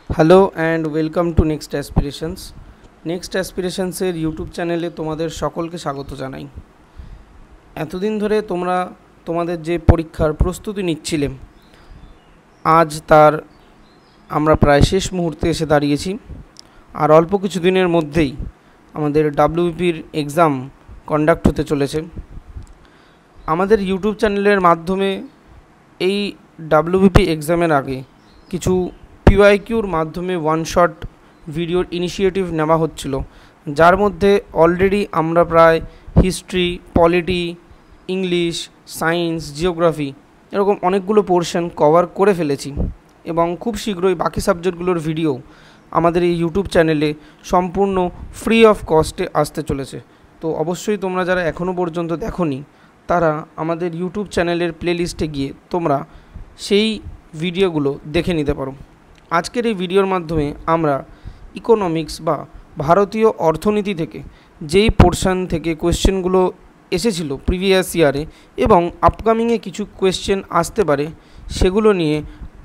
Hello and welcome to Next Aspirations. Next অ্যাসপিরেশনসের YouTube চ্যানেলে তোমাদের সকলকে স্বাগত জানাই। এতদিন ধরে তোমরা তোমাদের যে পরীক্ষার প্রস্তুতি নিচ্ছিলে, আজ তার আমরা প্রায় শেষ মুহূর্তে এসে দাঁড়িয়েছি। আর অল্প কিছু দিনের মধ্যেই আমাদের ডাব্লিউবিপির এক্সাম কন্ডাক্ট হতে চলেছে। আমাদের ইউটিউব চ্যানেলের মাধ্যমে এই ডাব্লিউবিপি এক্সামের আগে কিছু পিওয়াইকিউর মাধ্যমে ওয়ান শট ভিডিওর ইনিশিয়েটিভ নেওয়া হচ্ছিল, যার মধ্যে অলরেডি আমরা প্রায় history, polity, English, science, geography এরকম অনেকগুলো পোর্শন কভার করে ফেলেছি এবং খুব শীঘ্রই বাকি সাবজেক্টগুলোর ভিডিও আমাদের এই ইউটিউব চ্যানেলে সম্পূর্ণ ফ্রি অফ কস্টে আসতে চলেছে। তো অবশ্যই তোমরা যারা এখনও পর্যন্ত দেখোনি তারা আমাদের ইউটিউব চ্যানেলের প্লেলিস্টে গিয়ে তোমরা সেই ভিডিওগুলো দেখে নিতে পারো। আজকের এই ভিডিওর মাধ্যমে আমরা ইকোনমিক্স বা ভারতীয় অর্থনীতি থেকে যেই পোর্শন থেকে কোয়েশ্চেনগুলো এসেছিল প্রিভিয়াস ইয়ারে এবং আপকামিংয়ে কিছু কোয়েশ্চেন আসতে পারে, সেগুলো নিয়ে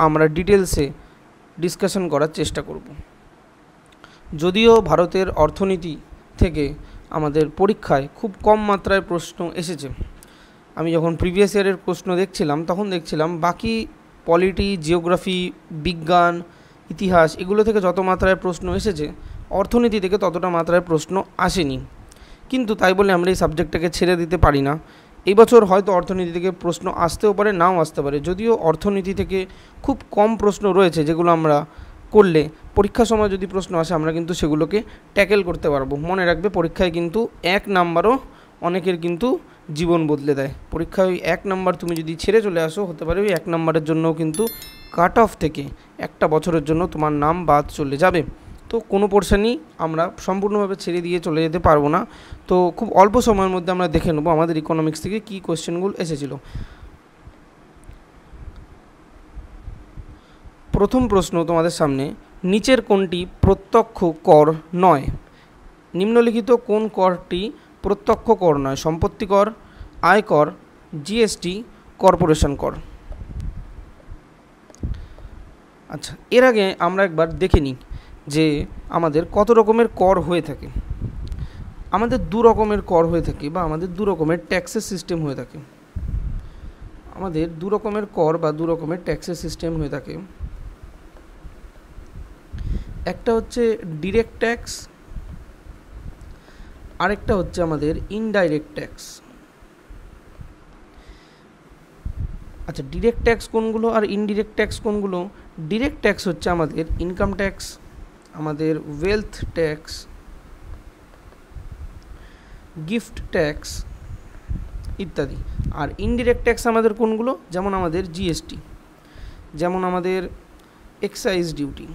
আমরা ডিটেলসে ডিসকাশন করার চেষ্টা করব। যদিও ভারতের অর্থনীতি থেকে আমাদের পরীক্ষায় খুব কম মাত্রায় প্রশ্ন এসেছে, আমি যখন প্রিভিয়াস ইয়ারের প্রশ্ন দেখছিলাম তখন দেখছিলাম বাকি পলিটি, জিওগ্রাফি, বিজ্ঞান, ইতিহাস এগুলো থেকে যত মাত্রায় প্রশ্ন এসেছে অর্থনীতি থেকে ততটা মাত্রায় প্রশ্ন আসেনি। কিন্তু তাই বলে আমরা এই সাবজেক্টটাকে ছেড়ে দিতে পারি না। এই বছর হয়তো অর্থনীতি থেকে প্রশ্ন আসতেও পারে, নাও আসতে পারে। যদিও অর্থনীতি থেকে খুব কম প্রশ্ন রয়েছে যেগুলো আমরা করলে পরীক্ষার সময় যদি প্রশ্ন আসে আমরা কিন্তু সেগুলোকে ট্যাকেল করতে পারবো। মনে রাখবে, পরীক্ষায় কিন্তু 1 নাম্বারও অনেকের কিন্তু জীবন বদলে দেয়। পরীক্ষায় 1 নাম্বার তুমি যদি ছেড়ে চলে আসো, হতে পারে ওই 1 নাম্বারের জন্যও কিন্তু কাট অফ থেকে একটা বছরের জন্য তোমার নাম বাদ চলে যাবে। তো কোনো পোর্শনই আমরা সম্পূর্ণভাবে ছেড়ে দিয়ে চলে যেতে পারবো না। তো খুব অল্প সময়ের মধ্যে আমরা দেখে নেবো আমাদের ইকোনমিক্স থেকে কী কোয়েশ্চেনগুলো এসেছিলো। প্রথম প্রশ্ন তোমাদের সামনে, নিচের কোনটি প্রত্যক্ষ কর নয়? নিম্নলিখিত কোন করটি প্রত্যক্ষ কর নয়? সম্পত্তি কর, আয়কর, জিএসটি, কর্পোরেশন কর। আচ্ছা, এর আগে আমরা একবার দেখে নিই যে আমাদের কত রকমের কর হয়ে থাকে। আমাদের 2 রকমের কর হয়ে থাকে বা আমাদের 2 রকমের ট্যাক্সের সিস্টেম হয়ে থাকে। আমাদের 2 রকমের কর বা 2 রকমের ট্যাক্সের সিস্টেম হয়ে থাকে। একটা হচ্ছে ডিরেক্ট ট্যাক্স, আরেকটা হচ্ছে আমাদের ইনডাইরেক্ট ট্যাক্স। আচ্ছা, ডিরেক্ট ট্যাক্স কোনগুলো আর ইনডিরেক্ট ট্যাক্স কোনগুলো? ডিরেক্ট ট্যাক্স হচ্ছে আমাদের ইনকাম ট্যাক্স, আমাদের ওয়েলথ ট্যাক্স, গিফট ট্যাক্স ইত্যাদি। আর ইনডিরেক্ট ট্যাক্স আমাদের কোনগুলো? যেমন আমাদের জিএসটি, যেমন আমাদের এক্সাইজ ডিউটি,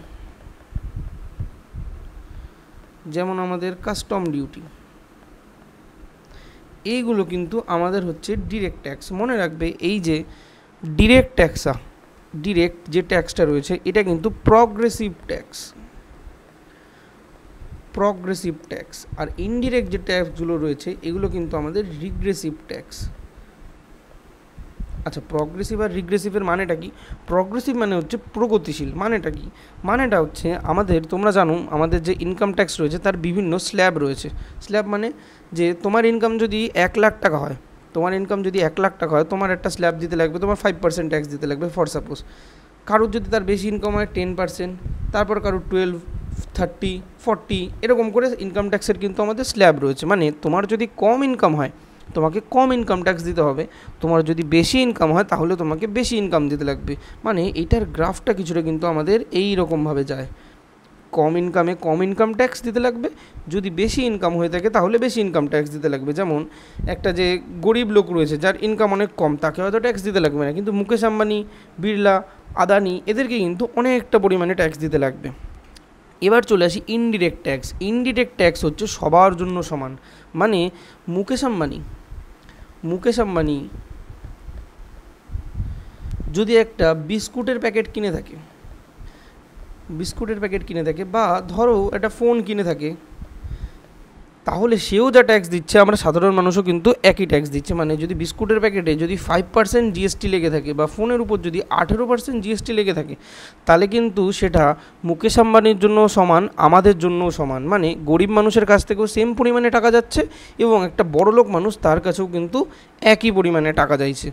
যেমন আমাদের কাস্টম ডিউটি। এইগুলো কিন্তু আমাদের হচ্ছে ডিরেক্ট ট্যাক্স। মনে রাখবে, এই যে ডিরেক্ট যে ট্যাক্সটা রয়েছে এটা কিন্তু প্রগ্রেসিভ ট্যাক্স। আর ইনডিরেক্ট যে ট্যাক্সগুলো রয়েছে এগুলো কিন্তু আমাদের রিগ্রেসিভ ট্যাক্স। আচ্ছা, প্রগ্রেসিভ আর রিগ্রেসিভের মানেটা কি? প্রগ্রেসিভ মানে হচ্ছে প্রগতিশীল। মানেটা কি? মানেটা হচ্ছে আমাদের, তোমরা জানো আমাদের যে ইনকাম ট্যাক্স রয়েছে তার বিভিন্ন স্ল্যাব রয়েছে। স্ল্যাব মানে যে তোমার ইনকাম যদি 1 লাখ টাকা হয়, তোমার একটা স্ল্যাব দিতে লাগবে, তোমার 5% ট্যাক্স দিতে লাগবে ফর সাপোজ। কারোর যদি তার বেশি ইনকাম হয় 10%, তারপর কারোর 12, 30, 40 এরকম করে ইনকাম ট্যাক্সের কিন্তু আমাদের স্ল্যাব রয়েছে। মানে তোমার যদি কম ইনকাম হয় তোমাকে কম ইনকাম ট্যাক্স দিতে হবে, তোমার যদি বেশি ইনকাম হয় তাহলে তোমাকে বেশি ইনকাম দিতে লাগবে। মানে এইটার গ্রাফটা কিছুটা কিন্তু আমাদের এই রকমভাবে যায়। কম ইনকামে কম ইনকাম ট্যাক্স দিতে লাগবে, যদি বেশি ইনকাম হয়ে থাকে তাহলে বেশি ইনকাম ট্যাক্স দিতে লাগবে। যেমন একটা যে গরিব লোক রয়েছে যার ইনকাম অনেক কম, তাকে হয়তো ট্যাক্স দিতে লাগবে না, কিন্তু মুকেশ আম্বানি, বিড়লা, আদানি এদেরকে কিন্তু অনেকটা পরিমাণে ট্যাক্স দিতে লাগবে। এবার চলে আসি ইনডিরেক্ট ট্যাক্স। ইনডিরেক্ট ট্যাক্স হচ্ছে সবার জন্য সমান। মানে মুকেশ আম্বানি যদি একটা বিস্কুটের প্যাকেট কিনে থাকে বা ধরো একটা ফোন কিনে থাকে, তাহলে সেও যা ট্যাক্স দিচ্ছে আমরা সাধারণ মানুষও কিন্তু একই ট্যাক্স দিচ্ছে। মানে যদি বিস্কুটের প্যাকেটে যদি 5% জিএসটি লেগে থাকে বা ফোনের উপর যদি 18% জিএসটি লেগে থাকে, তাহলে কিন্তু সেটা মুকেশ আম্বানির জন্য সমান, আমাদের জন্যও সমান। মানে গরিব মানুষের কাছ থেকেও সেম পরিমাণে টাকা যাচ্ছে এবং একটা বড়লোক মানুষ তার কাছেও কিন্তু একই পরিমাণে টাকা যাইছে।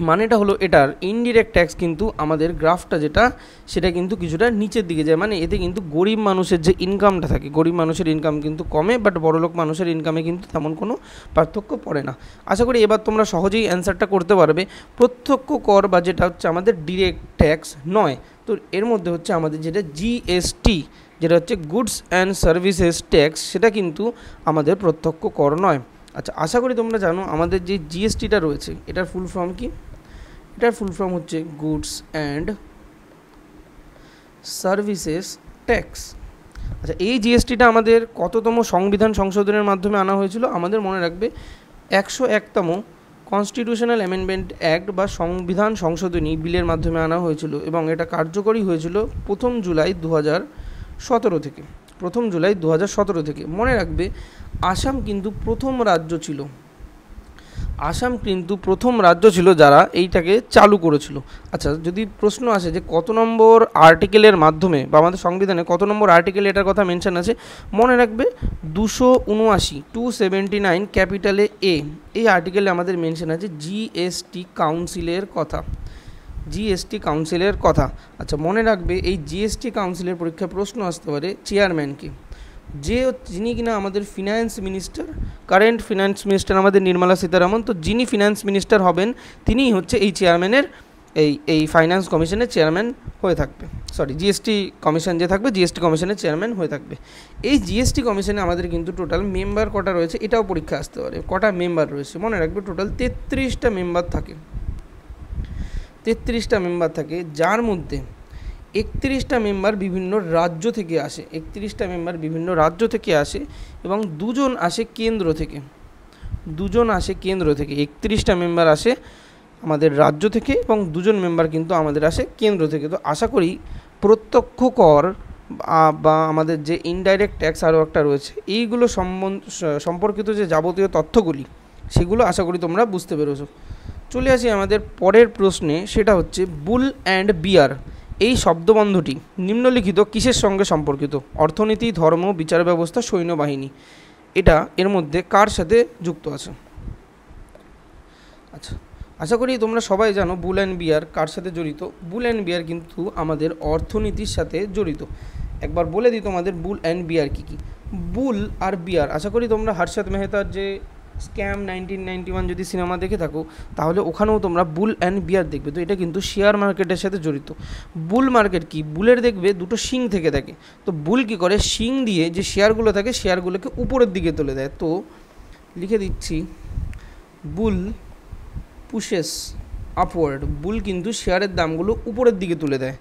মানেটা হলো এটার ইনডিরেক্ট ট্যাক্স কিন্তু আমাদের গ্রাফটা যেটা সেটা কিন্তু কিছুটা নিচের দিকে যায়। মানে এতে কিন্তু গরিব মানুষের যে ইনকামটা থাকে, গরিব মানুষের ইনকাম কিন্তু কমে, বাট বড়লোক মানুষের ইনকামে কিন্তু তেমন কোনো পার্থক্য পড়ে না। আশা করি এবার তোমরা সহজেই অ্যান্সারটা করতে পারবে। প্রত্যক্ষ কর বা যেটা হচ্ছে আমাদের ডিরেক্ট ট্যাক্স নয়, তো এর মধ্যে হচ্ছে আমাদের যেটা জিএসটি, যেটা হচ্ছে গুডস অ্যান্ড সার্ভিসেস ট্যাক্স, সেটা কিন্তু আমাদের প্রত্যক্ষ কর নয়। আচ্ছা, আশা করি তোমরা জানো আমাদের যে জিএসটিটা রয়েছে এটার ফুল ফর্ম কি? এটার ফুল ফর্ম হচ্ছে গুডস অ্যান্ড সার্ভিসেস ট্যাক্স। আচ্ছা, এই জিএসটিটা আমাদের কততম সংবিধান সংশোধনের মাধ্যমে আনা হয়েছিল? আমাদের মনে রাখবে 101তম কনস্টিটিউশনাল অ্যামেন্ডমেন্ট অ্যাক্ট বা সংবিধান সংশোধনী বিলের মাধ্যমে আনা হয়েছিল এবং এটা কার্যকরী হয়েছিল 1 জুলাই 2017 থেকে। 1 জুলাই 2017 থেকে। মনে রাখবে আসাম কিন্তু প্রথম রাজ্য ছিল, আসাম কিন্তু প্রথম রাজ্য ছিল যারা এইটাকে চালু করেছিল। আচ্ছা, যদি প্রশ্ন আসে যে কত নম্বর আর্টিকেলের মাধ্যমে বা আমাদের সংবিধানে কত নম্বর আর্টিকেলে এটার কথা মেনশন আছে, মনে রাখবে 279 279 ক্যাপিটালে এ, এই আর্টিকেলে আমাদের মেনশন আছে জিএসটি কাউন্সিলের কথা, জিএসটি কাউন্সিলের কথা। আচ্ছা, মনে রাখবে এই জিএসটি কাউন্সিলের পরীক্ষায় প্রশ্ন আসতে পারে চেয়ারম্যানকে, যিনি কিনা আমাদের finance minister, current finance minister আমাদের নির্মলা সীতারামন, তো যিনি ফিনান্স মিনিস্টার হবেন তিনিই হচ্ছে এই চেয়ারম্যানের এই ফাইন্যান্স কমিশনের চেয়ারম্যান হয়ে থাকবে। জিএসটি কমিশন যে থাকবে, জিএসটি কমিশনের চেয়ারম্যান হয়ে থাকবে। এই জিএসটি কমিশনে আমাদের কিন্তু টোটাল মেম্বার কটা রয়েছে এটাও পরীক্ষা আসতে পারে। কটা মেম্বার রয়েছে মনে রাখবে, টোটাল 33টা মেম্বার থাকে, 33টা মেম্বার থাকে, যার মধ্যে 31টা মেম্বার বিভিন্ন রাজ্য থেকে আসে, 31টা মেম্বার বিভিন্ন রাজ্য থেকে আসে এবং 2জন আসে কেন্দ্র থেকে, 2জন আসে কেন্দ্র থেকে। 31টা মেম্বার আসে আমাদের রাজ্য থেকে এবং 2জন মেম্বার কিন্তু আমাদের আসে কেন্দ্র থেকে। তো আশা করি প্রত্যক্ষ কর বা আমাদের যে ইনডাইরেক্ট ট্যাক্স আরও একটা রয়েছে, এইগুলো সম্পর্কিত যে যাবতীয় তথ্যগুলি সেগুলো আশা করি তোমরা বুঝতে পেরেছো। চলে আসি আমাদের পরের প্রশ্নে, সেটা হচ্ছে বুল অ্যান্ড বিয়ার এই শব্দবন্ধটি নিম্নলিখিত কিসের সঙ্গে সম্পর্কিত? অর্থনীতি, ধর্ম, বিচার ব্যবস্থা, সৈন্যবাহিনী। এটা এর মধ্যে কার সাথে যুক্ত আছে? আচ্ছা, আশা করি তোমরা সবাই জানো বুল অ্যান্ড বিয়ার কার সাথে জড়িত। বুল অ্যান্ড বিয়ার কিন্তু আমাদের অর্থনীতির সাথে জড়িত। একবার বলে দিই তোমাদের বুল অ্যান্ড বিয়ার কী কী। বুল আর বিয়ার, আশা করি তোমরা হর্ষদ মেহতার যে স্ক্যাম 1991 যদি সিনেমা দেখে থাকো তাহলে ওখানেও তোমরা বুল অ্যান্ড বিয়ার দেখবে। তো এটা কিন্তু শেয়ার মার্কেটের সাথে জড়িত। বুল মার্কেট কি? বুলের দেখবে দুটো শিং থেকে থাকে, তো বুল কী করে, শিং দিয়ে যে শেয়ারগুলো থাকে শেয়ারগুলোকে উপরের দিকে তুলে দেয়। তো লিখে দিচ্ছি, বুল পুশেস আপওয়ার্ড, বুল কিন্তু শেয়ারের দামগুলো উপরের দিকে তুলে দেয়।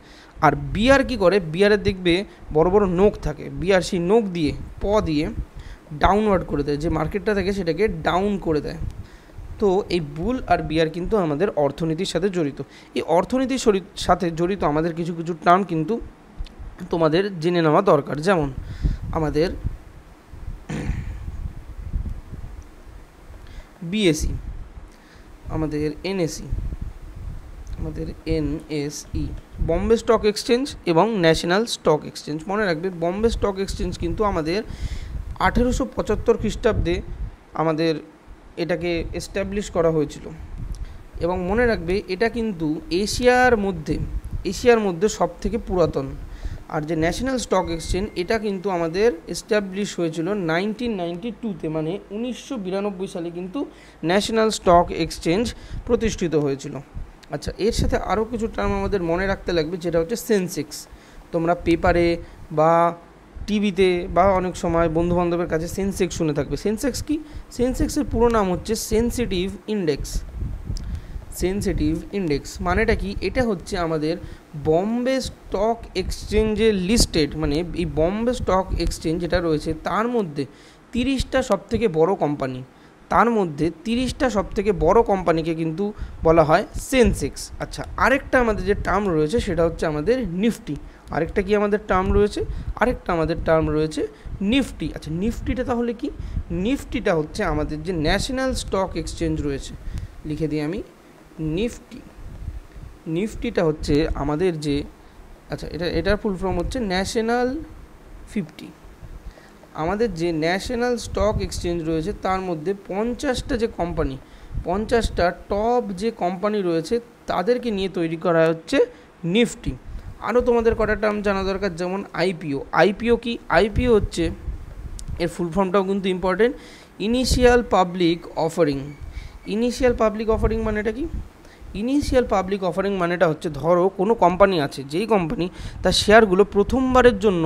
আর বিয়ার কি করে, বিয়ারের দেখবে বড় বড় নোক থাকে, বিয়ার সেই নোক দিয়ে দিয়ে ডাউনওয়ার্ড করে দেয়, যে মার্কেটটা থাকে সেটাকে ডাউন করে দেয়। তো এই বুল আর বিয়ার কিন্তু আমাদের অর্থনীতির সাথে জড়িত। এই অর্থনীতির সাথে জড়িত আমাদের কিছু কিছু টার্ম কিন্তু তোমাদের জেনে নেওয়া দরকার। যেমন আমাদের বিএসই, আমাদের এনএসই, আমাদের এনএসই বম্বে স্টক এক্সচেঞ্জ এবং ন্যাশনাল স্টক এক্সচেঞ্জ। মনে রাখবে বম্বে স্টক এক্সচেঞ্জ কিন্তু আমাদের 1875 খ্রিস্টাব্দে আমাদের এটাকে এস্টাবলিশ করা হয়েছিল এবং মনে রাখবে এটা কিন্তু এশিয়ার মধ্যে সব থেকে পুরাতন। আর যে ন্যাশনাল স্টক এক্সচেঞ্জ এটা কিন্তু আমাদের এস্টাবলিশ হয়েছিল 1992-তে, মানে 1992 সালে কিন্তু ন্যাশনাল স্টক এক্সচেঞ্জ প্রতিষ্ঠিত হয়েছিল। আচ্ছা, এর সাথে আরও কিছু টার্ম আমাদের মনে রাখতে লাগবে, যেটা হচ্ছে সেন্সেক্স। তোমরা পেপারে বা টিভিতে বা অনেক সময় বন্ধুবান্ধবের কাছে সেন্সেক্স শুনে থাকবে। সেন্সেক্স কি? সেন্সেক্সের পুরো নাম হচ্ছে সেন্সিটিভ ইন্ডেক্স। সেন্সিটিভ ইন্ডেক্স মানেটা কি? এটা হচ্ছে আমাদের বম্বে স্টক এক্সচেঞ্জে লিস্টেড, মানে এই বম্বে স্টক এক্সচেঞ্জ যেটা রয়েছে তার মধ্যে 30টা সবথেকে বড় কোম্পানি, তার মধ্যে 30টা সবথেকে বড় কোম্পানিকে কিন্তু বলা হয় সেন্সেক্স। আচ্ছা, আরেকটা আমাদের যে টার্ম রয়েছে সেটা হচ্ছে আমাদের নিফটি। আরেকটা কি আমাদের টার্ম রয়েছে, আরেকটা আমাদের টার্ম রয়েছে নিফটি। আচ্ছা নিফটিটা তাহলে কি? নিফটিটা হচ্ছে আমাদের যে ন্যাশনাল স্টক এক্সচেঞ্জ রয়েছে, লিখে দিই আমি নিফটি। নিফটিটা হচ্ছে আমাদের যে, আচ্ছা এটার ফুল ফর্ম হচ্ছে ন্যাশনাল 50। আমাদের যে ন্যাশনাল স্টক এক্সচেঞ্জ রয়েছে তার মধ্যে 50টা যে কোম্পানি, 50টা টপ যে কোম্পানি রয়েছে তাদেরকে নিয়ে তৈরি করা হচ্ছে নিফটি। আরও তোমাদের কটা টার্ম জানা দরকার, যেমন আইপিও। আইপিও কি? আইপিও হচ্ছে, এর ফুল ফর্মটাও কিন্তু important, initial public offering. Initial public offering মানেটা কি? ইনিশিয়াল পাবলিক অফারিং মানেটা হচ্ছে, ধরো কোনো কোম্পানি আছে, যেই কোম্পানি তার শেয়ারগুলো প্রথমবারের জন্য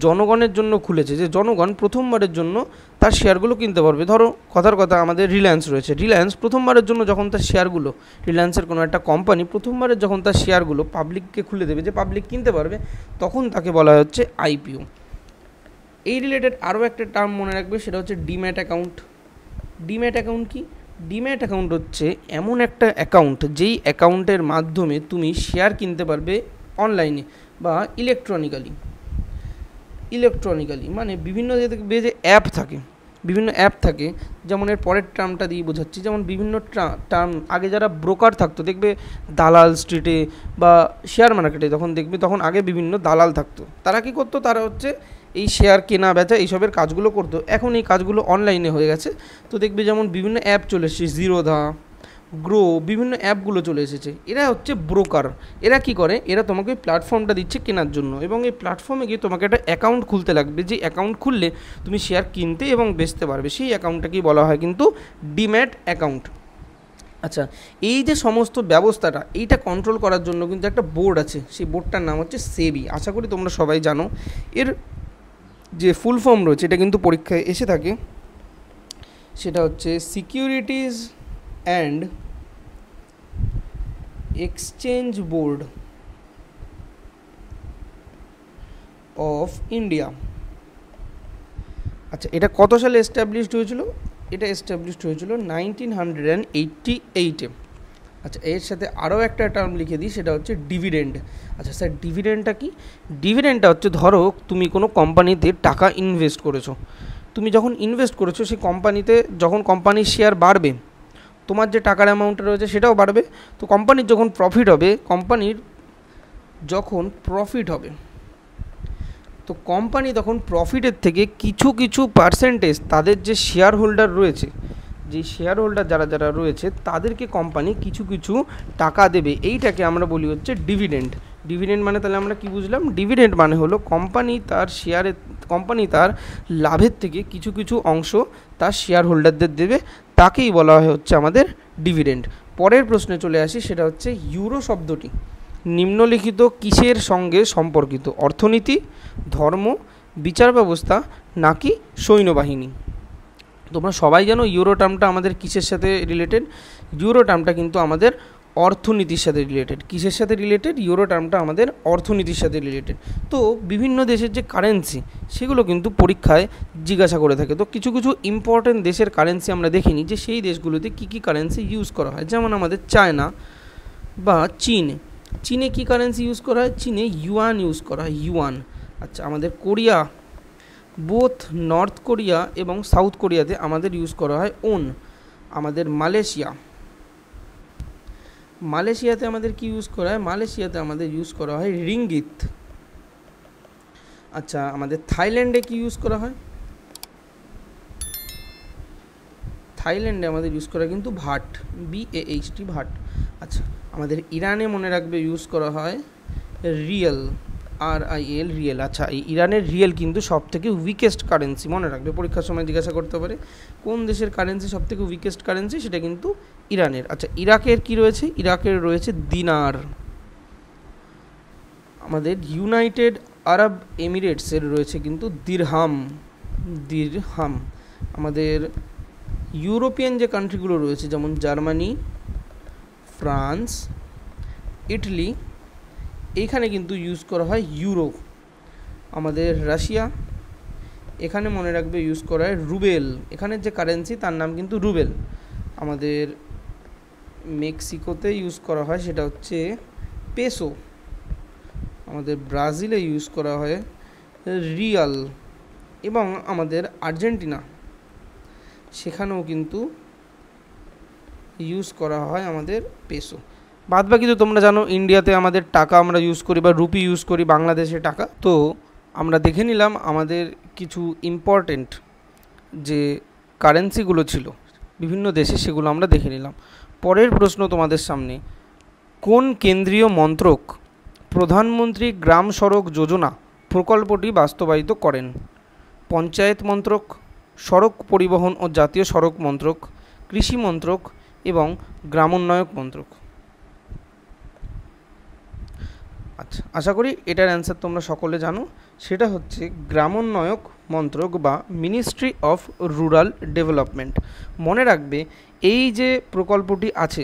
জনগণের জন্য খুলেছে, যে জনগণ প্রথমবারের জন্য তার শেয়ারগুলো কিনতে পারবে। ধরো কথার কথা আমাদের রিলায়েন্স রয়েছে, রিলায়েন্স প্রথমবারের জন্য যখন তার শেয়ারগুলো, রিলায়েন্সের কোনো একটা কোম্পানি প্রথমবারের যখন তার শেয়ারগুলো পাবলিককে খুলে দেবে, যে পাবলিক কিনতে পারবে, তখন তাকে বলা হচ্ছে আইপিও। এই রিলেটেড আরও একটা টার্ম মনে রাখবে, সেটা হচ্ছে ডিম্যাট অ্যাকাউন্ট। ডিম্যাট অ্যাকাউন্ট কি? ডিম্যাট অ্যাকাউন্ট হচ্ছে এমন একটা অ্যাকাউন্ট যেই অ্যাকাউন্টের মাধ্যমে তুমি শেয়ার কিনতে পারবে অনলাইনে বা ইলেকট্রনিক্যালি মানে বিভিন্ন যে অ্যাপ থাকে, বিভিন্ন অ্যাপ থাকে, যেমন এর পরের টার্মটা দিয়ে বোঝাচ্ছি, যেমন বিভিন্ন টার্ম, আগে যারা ব্রোকার থাকতো দেখবে দালাল স্ট্রিটে বা শেয়ার মার্কেটে, তখন আগে বিভিন্ন দালাল থাকতো, তারা কি করতো? তারা হচ্ছে এই শেয়ার কেনা বেচা এইসবের কাজগুলো করতো। এখন এই কাজগুলো অনলাইনে হয়ে গেছে, তো দেখবে যেমন বিভিন্ন অ্যাপ চলে এসেছে, জিরোধা, গ্রো, বিভিন্ন অ্যাপগুলো চলে এসেছে। এরা হচ্ছে ব্রোকার। এরা কি করে? এরা তোমাকে প্ল্যাটফর্মটা দিচ্ছে কেনার জন্য, এবং এই প্ল্যাটফর্মে গিয়ে তোমাকে একটা অ্যাকাউন্ট খুলতে লাগবে, যে অ্যাকাউন্ট খুললে তুমি শেয়ার কিনতে এবং বেচতে পারবে, সেই অ্যাকাউন্টটাকেই বলা হয় কিন্তু ডিম্যাট অ্যাকাউন্ট। আচ্ছা, এই যে সমস্ত ব্যবস্থাটা, এইটা কন্ট্রোল করার জন্য কিন্তু একটা বোর্ড আছে, সেই বোর্ডটার নাম হচ্ছে সেবি। আশা করি তোমরা সবাই জানো। এর যে ফুল ফর্ম রয়েছে, এটা কিন্তু পরীক্ষায় এসে থাকে, সেটা হচ্ছে securities and exchange board of India. আচ্ছা, এটা কত সালে এস্টাবলিশড হয়েছিল? এটা এস্টাবলিশড হয়েছিল 1988-এ। আচ্ছা, এর সাথে আরও একটা টার্ম লিখে দিই, সেটা হচ্ছে ডিভিডেন্ড। আচ্ছা স্যার, ডিভিডেন্ডটা কি? ডিভিডেন্ডটা হচ্ছে, ধরো তুমি কোনো কোম্পানিতে টাকা ইনভেস্ট করেছো, তুমি যখন ইনভেস্ট করেছো সেই কোম্পানিতে, যখন কোম্পানির শেয়ার বাড়বে, তোমার যে টাকার অ্যামাউন্টটা রয়েছে সেটাও বাড়বে। তো কোম্পানির যখন প্রফিট হবে, তো কোম্পানি তখন প্রফিটের থেকে কিছু পার্সেন্টেজ তাদের যে শেয়ার হোল্ডার রয়েছে, যে শেয়ার হোল্ডার যারা রয়েছে, তাদেরকে কোম্পানি কিছু টাকা দেবে। এইটাকে আমরা বলি হচ্ছে ডিভিডেন্ড। ডিভিডেন্ড মানে তাহলে আমরা কি বুঝলাম? ডিভিডেন্ড মানে হলো কোম্পানি তার লাভের থেকে কিছু অংশ তার শেয়ার হোল্ডারদের দেবে, তাকেই বলা হয় হচ্ছে আমাদের ডিভিডেন্ড। পরের প্রশ্নে চলে আসি, সেটা হচ্ছে ইউরো শব্দটি নিম্নলিখিত কিসের সঙ্গে সম্পর্কিত? অর্থনীতি, ধর্ম, বিচার ব্যবস্থা নাকি সৈন্যবাহিনী? তোমরা সবাই জানো ইউরো টার্মটা আমাদের কিসের সাথে রিলেটেড? ইউরো টার্মটা কিন্তু আমাদের অর্থনীতির সাথে রিলেটেড। কিসের সাথে রিলেটেড? ইউরো টার্মটা আমাদের অর্থনীতির সাথে রিলেটেড। তো বিভিন্ন দেশের যে কারেন্সি, সেগুলো কিন্তু পরীক্ষায় জিজ্ঞাসা করে থাকে। তো কিছু ইম্পর্টেন্ট দেশের কারেন্সি আমরা দেখিনি, যে সেই দেশগুলোতে কী কারেন্সি ইউজ করা হয়। যেমন আমাদের চায়না বা চীনে কী কারেন্সি ইউজ করা হয়? চীনে ইউয়ান ইউজ করা হয়, ইউয়ান। আচ্ছা, আমাদের কোরিয়া, বোথ নর্থ কোরিয়া এবং সাউথ কোরিয়াতে আমাদের ইউজ করা হয় ওন। আমাদের মালয়েশিয়াতে আমাদের কি ইউজ করা হয়? মালয়েশিয়াতে আমাদের ইউজ করা হয় রিঙ্গিত। আচ্ছা, আমাদের থাইল্যান্ডে কি ইউজ করা হয়? থাইল্যান্ডে আমাদের ইউজ করা কিন্তু ভাট, BAHT, ভাট। আচ্ছা, আমাদের ইরানে মনে রাখবে ইউজ করা হয় রিয়েল, RIL, রিয়েল। আচ্ছা, এই ইরানের রিয়েল কিন্তু সবথেকে উইকেস্ট কারেন্সি, মনে রাখবে, পরীক্ষার সময় জিজ্ঞাসা করতে পারে কোন দেশের কারেন্সি সবথেকে উইকেস্ট কারেন্সি, সেটা কিন্তু ইরানের। আচ্ছা, ইরাকের কি রয়েছে? ইরাকের রয়েছে দিনার। আমাদের ইউনাইটেড আরব এমিরেটসের রয়েছে কিন্তু দিরহাম। আমাদের ইউরোপিয়ান যে কান্ট্রিগুলো রয়েছে, যেমন জার্মানি, ফ্রান্স, ইটালি, এইখানে কিন্তু ইউজ করা হয় ইউরো। আমাদের রাশিয়া, এখানে মনে রাখবে ইউজ করা হয় রুবেল। এখানের যে কারেন্সি তার নাম কিন্তু রুবেল। আমাদের মেক্সিকোতে ইউজ করা হয় সেটা হচ্ছে পেসো। আমাদের ব্রাজিলে ইউজ করা হয় রিয়াল, এবং আমাদের আর্জেন্টিনা সেখানেও কিন্তু ইউজ করা হয় আমাদের পেসো। বাদ বাকি তো তোমরা জানো, ইন্ডিয়াতে আমাদের টাকা আমরা ইউজ করি বা রুপি ইউজ করি, বাংলাদেশে টাকা। তো আমরা দেখে নিলাম আমাদের কিছু ইম্পর্টেন্ট যে কারেন্সিগুলো ছিল বিভিন্ন দেশে, সেগুলো আমরা দেখে নিলাম। পরের প্রশ্ন তোমাদের সামনে, কোন কেন্দ্রীয় মন্ত্রক প্রধানমন্ত্রী গ্রাম সড়ক যোজনা প্রকল্পটি বাস্তবায়িত করেন? পঞ্চায়েত মন্ত্রক, সড়ক পরিবহন ও জাতীয় সড়ক মন্ত্রক, কৃষি মন্ত্রক এবং গ্রামোন্নয়ন মন্ত্রক। আচ্ছা, আশা করি এটার অ্যান্সার তোমরা সকলে জানো। সেটা হচ্ছে গ্রামোন্নয়ন মন্ত্রক বা মিনিস্ট্রি অফ রুরাল ডেভেলপমেন্ট। মনে রাখবে, এই যে প্রকল্পটি আছে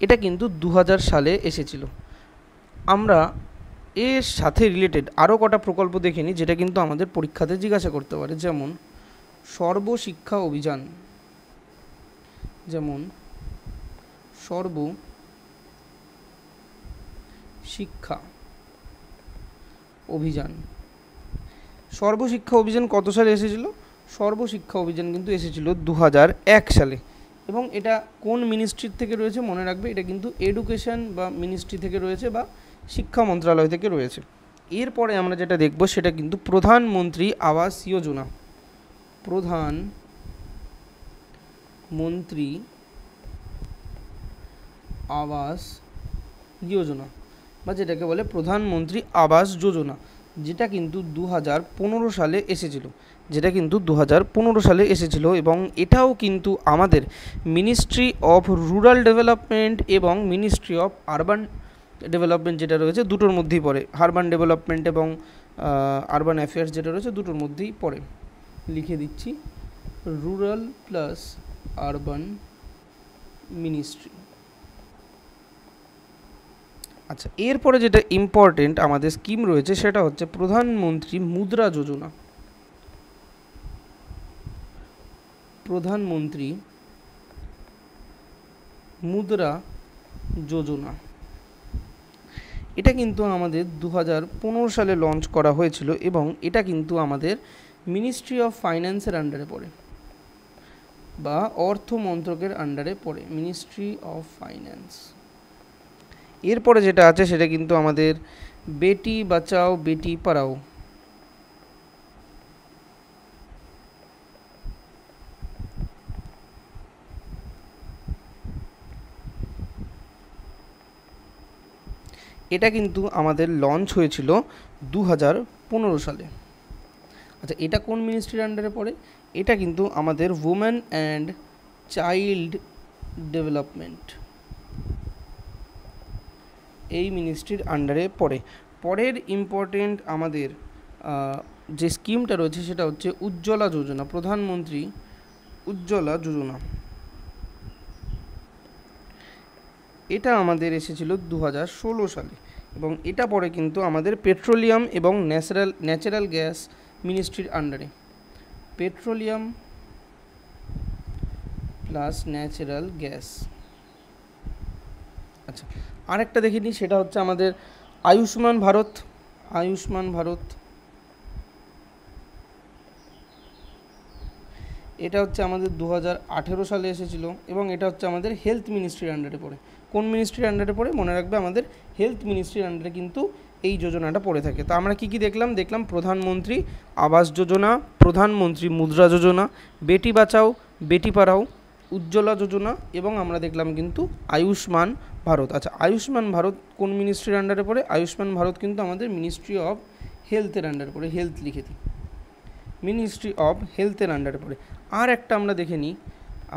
এটা কিন্তু 2000 সালে এসেছিল। আমরা এর সাথে রিলেটেড আরও কটা প্রকল্প দেখে নিই, যেটা কিন্তু আমাদের পরীক্ষাতে জিজ্ঞাসা করতে পারে। যেমন সর্বশিক্ষা অভিযান, যেমন সর্বশিক্ষা অভিযান। সর্বশিক্ষা অভিযান কত সালে এসেছিল? সর্বশিক্ষা অভিযান কিন্তু এসেছিল 2001 সালে। এবং এটা কোন মিনিস্ট্রির থেকে রয়েছে? মনে রাখবে, এটা কিন্তু এডুকেশন বা মিনিস্ট্রি থেকে রয়েছে বা শিক্ষা মন্ত্রণালয় থেকে রয়েছে। এরপরে আমরা যেটা দেখব সেটা কিন্তু প্রধানমন্ত্রী আবাস যোজনা। প্রধানমন্ত্রী আবাস যোজনা বা যেটাকে বলে প্রধানমন্ত্রী আবাস যোজনা, যেটা কিন্তু 2015 সালে এসেছিল। এবং এটাও কিন্তু আমাদের মিনিস্ট্রি অফ রুরাল ডেভেলপমেন্ট এবং মিনিস্ট্রি অফ আরবান ডেভেলপমেন্ট যেটা রয়েছে দুটোর মধ্যেই পড়ে। আরবান ডেভেলপমেন্ট এবং আরবান অ্যাফেয়ার্স যেটা রয়েছে দুটোর মধ্যেই পড়ে। লিখে দিচ্ছি, রুরাল প্লাস আরবান মিনিস্ট্রি। আচ্ছা, এরপরে যেটা ইম্পর্টেন্ট আমাদের স্কিম রয়েছে সেটা হচ্ছে প্রধানমন্ত্রী মুদ্রা যোজনা। প্রধানমন্ত্রী মুদ্রা যোজনা, এটা কিন্তু আমাদের 2015 সালে লঞ্চ করা হয়েছিল এবং এটা কিন্তু আমাদের মিনিস্ট্রি অফ ফাইন্যান্সের আন্ডারে পড়ে বা অর্থ মন্ত্রকের আন্ডারে পড়ে, মিনিস্ট্রি অফ ফাইন্যান্স। এরপরে যেটা আছে সেটা কিন্তু আমাদের বেটি বাঁচাও বেটি পড়াও। এটা কিন্তু আমাদের লঞ্চ হয়েছিল 2015 সালে। আচ্ছা, এটা কোন মিনিস্ট্রির আন্ডারে পড়ে? এটা কিন্তু আমাদের উমেন অ্যান্ড চাইল্ড ডেভেলপমেন্ট, এই মিনিস্ট্রির আন্ডারে পড়ে। পরের ইম্পর্টেন্ট আমাদের যে স্কিমটা রয়েছে সেটা হচ্ছে উজ্জ্বলা যোজনা, প্রধানমন্ত্রী উজ্জ্বলা যোজনা। এটা আমাদের এসেছিল 2016 সালে এবং এটা পরে কিন্তু আমাদের পেট্রোলিয়াম এবং ন্যাচারাল গ্যাস মিনিস্ট্রির আন্ডারে। Petroleum plus natural gas. আচ্ছা, আরেকটা দেখে নিই, সেটা হচ্ছে আমাদের আয়ুষ্মান ভারত। আয়ুষ্মান ভারত, এটা হচ্ছে আমাদের 2018 সালে এসেছিল এবং এটা হচ্ছে আমাদের হেলথ মিনিস্ট্রির আন্ডারে পড়ে। কোন মিনিস্ট্রির আন্ডারে পড়ে? মনে রাখবে, আমাদের হেলথ মিনিস্ট্রির আন্ডারে কিন্তু এই যোজনাটা পড়ে থাকে। তো আমরা কি দেখলাম প্রধানমন্ত্রী আবাস যোজনা, প্রধানমন্ত্রী মুদ্রা যোজনা, বেটি বাঁচাও বেটি পড়াও, উজ্জ্বলা যোজনা এবং আমরা দেখলাম কিন্তু আয়ুষ্মান ভারত। আচ্ছা, আয়ুষ্মান ভারত কোন মিনিস্ট্রির আন্ডারে পড়ে? আয়ুষ্মান ভারত কিন্তু আমাদের মিনিস্ট্রি অফ হেলথের আন্ডারে পড়ে। হেলথ লিখে দিই, মিনিস্ট্রি অফ হেলথের আন্ডারে পড়ে। আর একটা আমরা দেখে নিই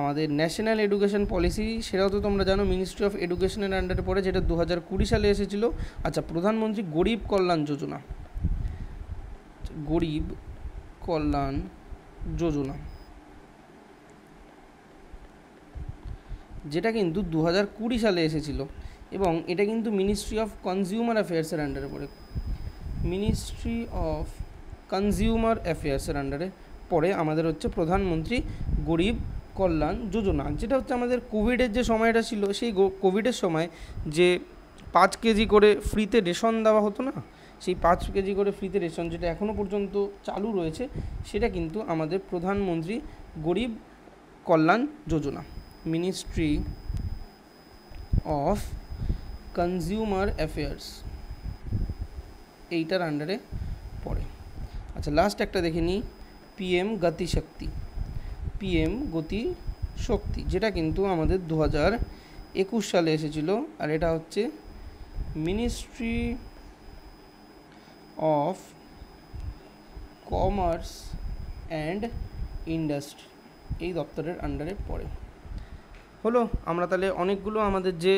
আমাদের ন্যাশনাল এডুকেশন পলিসি, সেটাও তো তোমরা জানো মিনিস্ট্রি অফ এডুকেশনের আন্ডারে পড়ে, যেটা 2020 সালে এসেছিল। আচ্ছা, প্রধানমন্ত্রী গরিব কল্যাণ যোজনা, গরিব কল্যাণ যোজনা, যেটা কিন্তু 2020 সালে এসেছিল এবং এটা কিন্তু মিনিস্ট্রি অফ কনজিউমার অ্যাফেয়ার্সের আন্ডারে পড়ে। মিনিস্ট্রি অফ কনজিউমার অ্যাফেয়ার্সের আন্ডারে পড়ে আমাদের হচ্ছে প্রধানমন্ত্রী গরিব কল্যাণ যোজনা, যেটা হচ্ছে আমাদের কোভিডের যে সময়টা ছিল, সেই কোভিডের সময় যে 5 কেজি করে ফ্রিতে রেশন দেওয়া হতো না, সেই 5 কেজি করে ফ্রিতে রেশন যেটা এখনও পর্যন্ত চালু রয়েছে, সেটা কিন্তু আমাদের প্রধানমন্ত্রী গরিব কল্যাণ যোজনা, মিনিস্ট্রি অফ কনজিউমার অ্যাফেয়ার্স, এইটার আন্ডারে পড়ে। আচ্ছা, লাস্ট একটা দেখে নিই, পিএম গতি শক্তি, পিএম গতি শক্তি, যেটা কিন্তু আমাদের 2021 সালে এসেছিল, আর এটা হচ্ছে ministry of commerce and industry, এই দপ্তরের আন্ডারে পড়ে। হলো, আমরা তাহলে অনেকগুলো আমাদের যে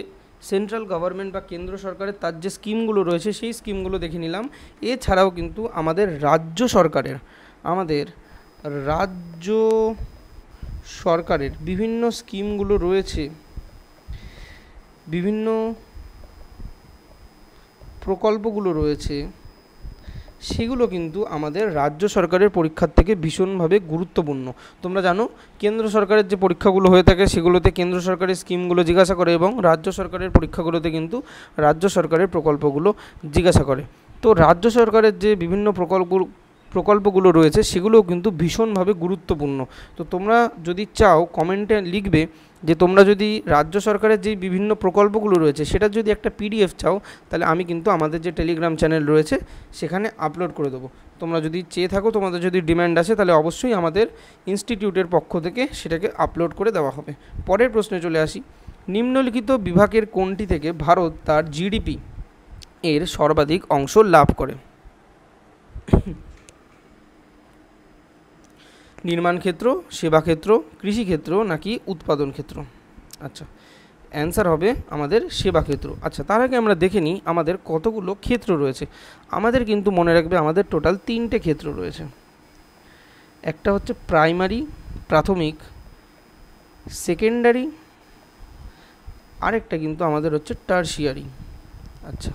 সেন্ট্রাল গভর্নমেন্ট বা কেন্দ্র সরকারের তার যে স্কিমগুলো রয়েছে সেই স্কিমগুলো দেখে নিলাম। এছাড়াও কিন্তু আমাদের রাজ্য সরকারের বিভিন্ন স্কিমগুলো রয়েছে, বিভিন্ন প্রকল্পগুলো রয়েছে, সেগুলো কিন্তু আমাদের রাজ্য সরকারের পরীক্ষার থেকে ভীষণভাবে গুরুত্বপূর্ণ। তোমরা জানো কেন্দ্র সরকারের যে পরীক্ষাগুলো হয়ে থাকে সেগুলোতে কেন্দ্র সরকারের স্কিমগুলো জিজ্ঞাসা করে, এবং রাজ্য সরকারের পরীক্ষাগুলোতে কিন্তু রাজ্য সরকারের প্রকল্পগুলো জিজ্ঞাসা করে। তো রাজ্য সরকারের যে বিভিন্ন প্রকল্পগুলো রয়েছে সেগুলোও কিন্তু ভীষণভাবে গুরুত্বপূর্ণ। তো তোমরা যদি চাও কমেন্টে লিখবে যে তোমরা যদি রাজ্য সরকারের যে বিভিন্ন প্রকল্পগুলো রয়েছে সেটা যদি একটা পিডিএফ চাও, তাহলে আমি কিন্তু আমাদের যে টেলিগ্রাম চ্যানেল রয়েছে সেখানে আপলোড করে দেবো। তোমরা যদি চেয়ে থাকো, তোমাদের যদি ডিম্যান্ড আসে, তাহলে অবশ্যই আমাদের ইনস্টিটিউটের পক্ষ থেকে সেটাকে আপলোড করে দেওয়া হবে। পরের প্রশ্নে চলে আসি, নিম্নলিখিত বিভাগের কোনটি থেকে ভারত তার জিডিপি এর সর্বাধিক অংশ লাভ করে? নির্মাণ ক্ষেত্র, সেবা ক্ষেত্র, কৃষিক্ষেত্র নাকি উৎপাদন ক্ষেত্র? আচ্ছা, অ্যান্সার হবে আমাদের সেবা ক্ষেত্র। আচ্ছা, তার আগে আমরা দেখে নিই আমাদের কতগুলো ক্ষেত্র রয়েছে। আমাদের কিন্তু মনে রাখবে আমাদের টোটাল 3টে ক্ষেত্র রয়েছে। একটা হচ্ছে প্রাইমারি, প্রাথমিক, সেকেন্ডারি, আরেকটা কিন্তু আমাদের হচ্ছে টারশিয়ারি। আচ্ছা,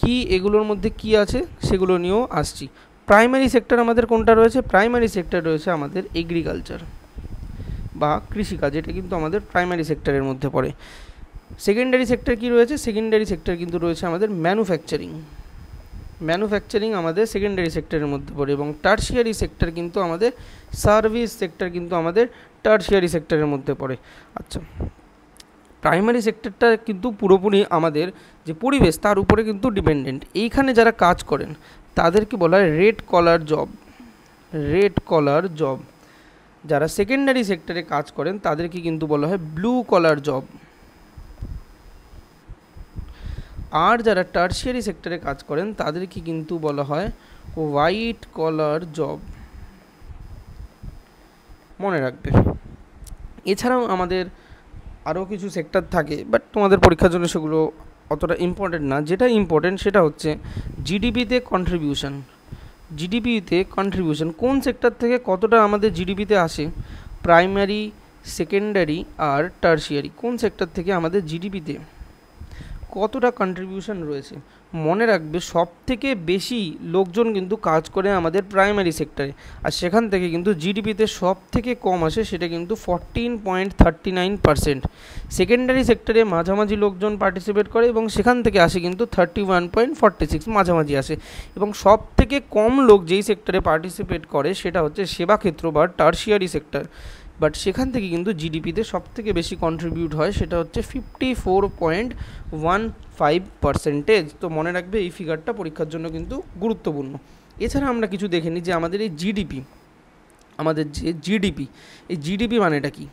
কি এগুলোর মধ্যে কি আছে সেগুলো নিয়েও আসছি। প্রাইমারি সেক্টর আমাদের কোনটা রয়েছে? প্রাইমারি সেক্টর রয়েছে আমাদের এগ্রিকালচার বা কৃষিকাজ, এটা কিন্তু আমাদের প্রাইমারি সেক্টরের মধ্যে পড়ে। সেকেন্ডারি সেক্টর কি রয়েছে? সেকেন্ডারি সেক্টর কিন্তু রয়েছে আমাদের ম্যানুফ্যাকচারিং আমাদের সেকেন্ডারি সেক্টরের মধ্যে পড়ে, এবং টারশিয়ারি সেক্টর কিন্তু আমাদের সার্ভিস সেক্টর কিন্তু আমাদের টারশিয়ারি সেক্টরের মধ্যে পড়ে। আচ্ছা, প্রাইমারি সেক্টরটা কিন্তু পুরোপুরি আমাদের যে পরিবেশ তার উপরে কিন্তু ডিপেন্ডেন্ট। এইখানে যারা কাজ করেন তাদেরকে বলা হয় রেড কলার জব। যারা সেকেন্ডারি সেক্টরে কাজ করেন তাদেরকে কিন্তু বলা হয় ব্লু কলার জব। আর যারা টারশিয়ারি সেক্টরে কাজ করেন তাদেরকে কিন্তু বলা হয় হোয়াইট কলার জব, মনে রাখবে। এছাড়াও আমাদের আরও কিছু সেক্টর থাকে, বাট তোমাদের পরীক্ষার জন্য সেগুলো অতটা ইম্পর্টেন্ট না। যেটা ইম্পর্টেন্ট সেটা হচ্ছে জিডিপিতে কন্ট্রিবিউশন কোন সেক্টর থেকে কতটা আমাদের জিডিপিতে আসে। প্রাইমারি, সেকেন্ডারি আর টারশিয়ারি কোন সেক্টর থেকে আমাদের জিডিপিতে কতটা কন্ট্রিবিউশন রয়েছে। মনে রাখবে সব থেকে বেশি লোকজন কিন্তু কাজ করে আমাদের প্রাইমারি সেক্টরে, আর সেখান থেকে কিন্তু জিডিপিতে সব থেকে কম আসে, সেটা কিন্তু 14.39%। সেকেন্ডারি সেক্টরে মাঝামাঝি লোকজন পার্টিসিপেট করে এবং সেখান থেকে আসে কিন্তু 31.46, মাঝামাঝি আসে। এবং সব থেকে কম লোক যেই সেক্টরে পার্টিসিপেট করে সেটা হচ্ছে সেবা ক্ষেত্র বা টারশিয়ারি সেক্টর, বাট সেখান থেকে কিন্তু জিডিপিতে সব থেকে বেশি কন্ট্রিবিউট হয়, সেটা হচ্ছে 54.15%। তো মনে রাখবে এই ফিগারটা পরীক্ষার জন্য কিন্তু গুরুত্বপূর্ণ। এছাড়া আমরা কিছু দেখে নিই যে আমাদের এই জিডিপি এই জিডিপি মানেটা কি।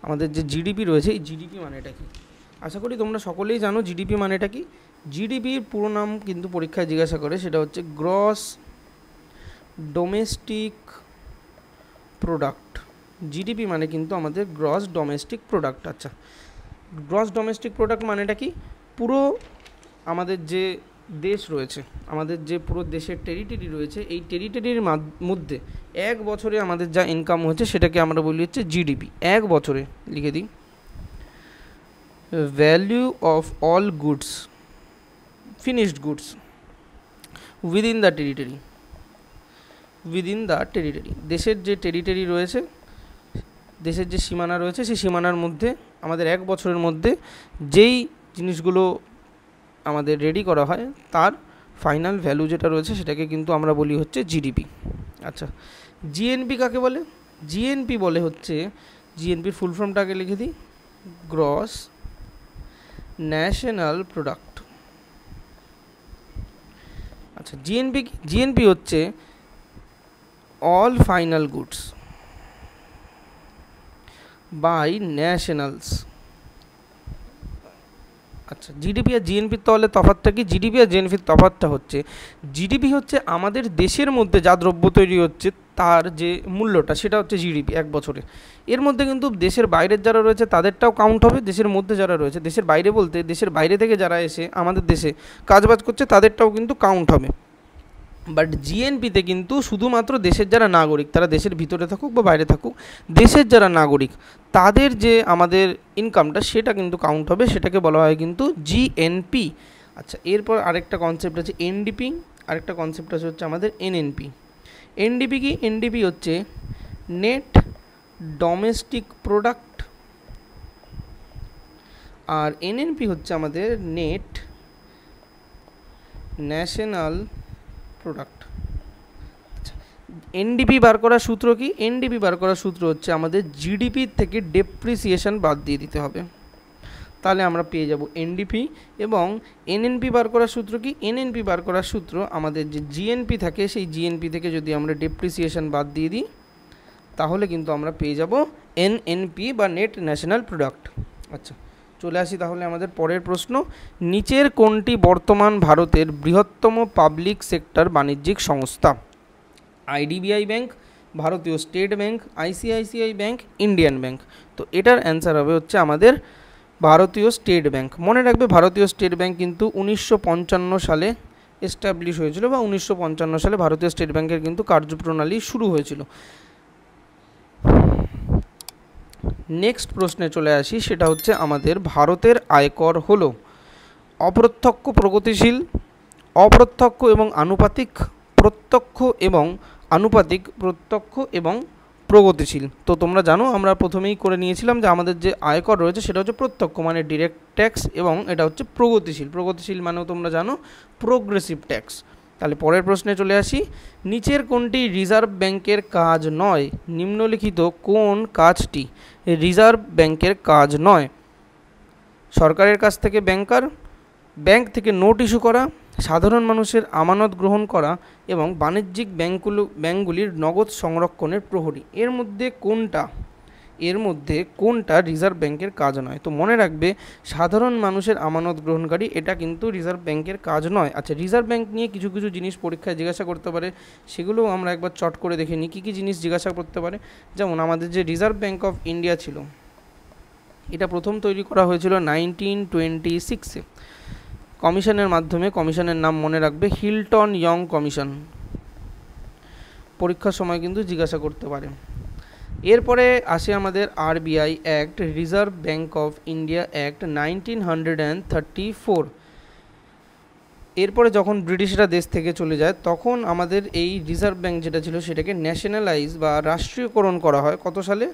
আমাদের যে জিডিপি রয়েছে এই জিডিপি মানেটা কি, আশা করি তোমরা সকলেই জানো জিডিপি মানেটা কি। জিডিপির পুরো নাম কিন্তু পরীক্ষায় জিজ্ঞাসা করে, সেটা হচ্ছে গ্রস ডোমেস্টিক প্রোডাক্ট। জিডিপি মানে কিন্তু আমাদের গ্রস ডোমেস্টিক প্রোডাক্ট। আচ্ছা, গ্রস ডোমেস্টিক প্রোডাক্ট মানেটা কি? পুরো আমাদের যে দেশ রয়েছে, আমাদের যে পুরো দেশের টেরিটরি রয়েছে, এই টেরিটরির মধ্যে এক বছরে আমাদের যা ইনকাম হচ্ছে সেটাকে আমরা বলি হচ্ছে জিডিপি। এক বছরে লিখে দিই, value of all goods, finished goods within the territory. দেশের যে টেরিটরি রয়েছে, দেশের যে সীমানা রয়েছে, সেই সীমানার মধ্যে আমাদের এক বছরের মধ্যে যেই জিনিসগুলো আমাদের রেডি করা হয় তার ফাইনাল ভ্যালু যেটা রয়েছে সেটাকে কিন্তু আমরা বলি হচ্ছে জিডিপি। আচ্ছা, জিএনপি কাকে বলে? জিএনপি বলে হচ্ছে, জিএনপির ফুল ফর্মটাকে লিখে দিই, গ্রস ন্যাশনাল প্রোডাক্ট। আচ্ছা, জিএনপি হচ্ছে all final goods by nationals. আচ্ছা, জিডিপি আর জিএনপির তাহলে তফাৎটা কি? জিডিপি আর জিএনপির তফাৎটা হচ্ছে, জিডিপি হচ্ছে আমাদের দেশের মধ্যে যা দ্রব্য তৈরি হচ্ছে তার যে মূল্যটা, সেটা হচ্ছে জিডিপি এক বছরে। এর মধ্যে কিন্তু দেশের বাইরের যারা রয়েছে তাদেরটাও কাউন্ট হবে, দেশের মধ্যে যারা রয়েছে, দেশের বাইরে বলতে দেশের বাইরে থেকে যারা এসে আমাদের দেশে কাজবাজ করছে তাদেরটাও কিন্তু কাউন্ট হবে। বাট জিএনপিতে কিন্তু শুধুমাত্র দেশের যারা নাগরিক, তারা দেশের ভিতরে থাকুক বা বাইরে থাকুক, দেশের যারা নাগরিক তাদের যে আমাদের ইনকামটা সেটা কিন্তু কাউন্ট হবে, সেটাকে বলা হয় কিন্তু জিএনপি। আচ্ছা, এরপর আরেকটা কনসেপ্ট আছে এনডিপি, আরেকটা কনসেপ্ট আছে হচ্ছে আমাদের এনএনপি। এনডিপি কি? এনডিপি হচ্ছে নেট ডোমেস্টিক প্রোডাক্ট, আর এনএনপি হচ্ছে আমাদের নেট ন্যাশনাল প্রোডাক্ট। আচ্ছা, এনডিপি বার করার সূত্র কি? এনডিপি বার করার সূত্র হচ্ছে আমাদের জিডিপি থেকে ডেপ্রিসিয়েশন বাদ দিয়ে দিতে হবে, তাহলে আমরা পেয়ে যাব এনডিপি। এবং এনএনপি বার করার সূত্র কি? এনএনপি বার করার সূত্র আমাদের যে জিএনপি থাকে সেই জিএনপি থেকে যদি আমরা ডেপ্রিসিয়েশন বাদ দিয়ে দিই তাহলে কিন্তু আমরা পেয়ে যাব এনএনপি বা নেট ন্যাশনাল প্রোডাক্ট। আচ্ছা, চলে আসি তাহলে আমাদের পরের প্রশ্ন, নিচের কোনটি বর্তমান ভারতের বৃহত্তম পাবলিক সেক্টর বাণিজ্যিক সংস্থা? আইডিবিআই ব্যাংক, ভারতীয় state bank, ICICI bank, Indian bank. তো এটার অ্যান্সার হবে হচ্ছে আমাদের ভারতীয় স্টেট ব্যাংক। মনে রাখবে ভারতীয় স্টেট ব্যাংক কিন্তু 1955 সালে এস্টাবলিশ হয়েছিল, বা 1955 সালে ভারতীয় স্টেট ব্যাংকের কিন্তু কার্যপ্রণালী শুরু হয়েছিল। নেক্সট প্রশ্নে চলে আসি, সেটা হচ্ছে আমাদের ভারতের আয়কর হলো অপ্রত্যক্ষ প্রগতিশীল, অপ্রত্যক্ষ এবং আনুপাতিক, প্রত্যক্ষ এবং আনুপাতিক, প্রত্যক্ষ এবং প্রগতিশীল। তো তোমরা জানো আমরা প্রথমেই করে নিয়েছিলাম যে আমাদের যে আয়কর রয়েছে সেটা হচ্ছে প্রত্যক্ষ মানে ডিরেক্ট ট্যাক্স, এবং এটা হচ্ছে প্রগতিশীল, প্রগতিশীল মানেও তোমরা জানো প্রোগ্রেসিভ ট্যাক্স। তাহলে পরের প্রশ্নে চলে আসি, নিচের কোনটি রিজার্ভ ব্যাংকের কাজ নয়? নিম্নলিখিত কোন কাজটি রিজার্ভ ব্যাংকের কাজ নয়? সরকারের কাছ থেকে ব্যাংক থেকে নোট ইস্যু করা, সাধারণ মানুষের আমানত গ্রহণ করা, এবং বাণিজ্যিক ব্যাংকগুলির নগদ সংরক্ষণের প্রহরী। এর মধ্যে কোনটা রিজার্ভ ব্যাংকের কাজ নয়? তো মনে রাখবে সাধারণ মানুষের আমানত গ্রহণকারী, এটা কিন্তু রিজার্ভ ব্যাংকের কাজ নয়। আচ্ছা, রিজার্ভ ব্যাংক নিয়ে কিছু কিছু জিনিস পরীক্ষায় জিজ্ঞাসা করতে পারে, সেগুলোও আমরা একবার চট করে দেখে নিই কী কী জিনিস জিজ্ঞাসা করতে পারে। যেমন আমাদের যে রিজার্ভ ব্যাংক অফ ইন্ডিয়া ছিল, এটা প্রথম তৈরি করা হয়েছিল 1926-এ কমিশনের মাধ্যমে। কমিশনের নাম মনে রাখবে হিল্টন ইয়ং কমিশন, পরীক্ষার সময় কিন্তু জিজ্ঞাসা করতে পারে। এরপরে আসে আমাদের RBI act, reserve bank of India act 1934। এরপরে যখন ব্রিটিশরা দেশ থেকে চলে যায় তখন আমাদের এই রিজার্ভ ব্যাংক যেটা ছিল সেটাকে ন্যাশনালাইজ বা রাষ্ট্রীয়করণ করা হয় কত সালে?